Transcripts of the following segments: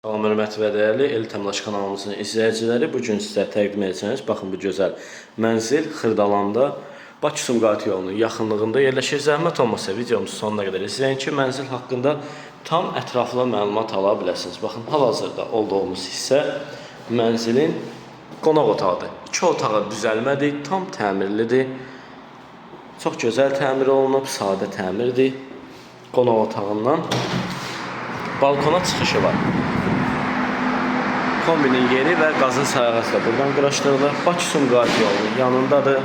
Salam, hörmətli və dəyərli El Təmlaş kanalımızın izləyiciləri. Bugün sizə təqdim edəcəyiniz, baxın bu gözəl mənzil Xırdalanda Bakı-Sumqayıt yolunun yaxınlığında yerləşir. Zəhmət olmasa videomuzu sonuna qədər izləyin ki, mənzil haqqında tam ətraflı məlumat ala biləsiniz. Baxın, hal-hazırda olduğumuz hissə mənzilin qonaq otağıdır. 2 otağı düzəlmədir, tam təmirlidir. Çox gözəl təmir olunub, sadə təmirdir. Qonaq otağından balkona çıxışı var. Kombinin yeri və qazın sayğası da buradan quraşdırılır. Bakı-Sumqayıt yolunun yanındadır.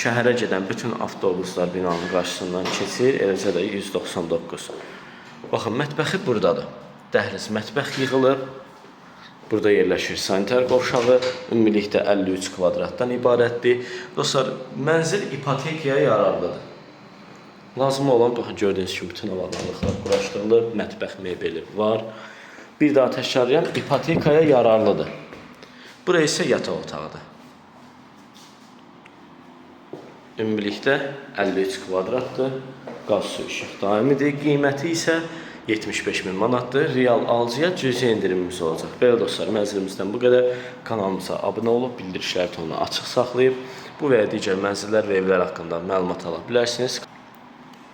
Şəhərə gedən bütün avtobuslar binanın qarşısından keçir. Eləcə də 199. Baxın, mətbəxi buradadır. Dəhliz mətbəx yığılıb. Burada yerləşir sanitar qovşağı. Ümumilikdə 53 kvadratdan ibarətdir. Dostlar, mənzil ipotekaya yararlıdır. Lazım olan, baxın, gördüyünüz kimi bütün avadanlıqlar quraşdırılıb. Mətbəx mebeli var. Bir daha təkrarlayan, ipotekaya yararlıdır. Burası isə yataq otağıdır. Ümumilikdə 53 kvadratdır. Qaz, su, işıq daimidir. Qiyməti isə 75.000 manatdır. Real alıcıya cüzi indirimimiz olacaq. Belə dostlar, mənzilimizdən bu qədər. Kanalımıza abunə olub, bildirişlər tonunu açıq saxlayıb, bu və ya digər mənzillər və evlər haqqında məlumat ala bilərsiniz.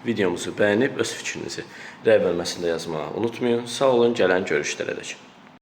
Videomuzu bəyənib öz fikrinizi rəy bölməsində yazmağı unutmayın. Sağ olun, gələn görüşlərə dək.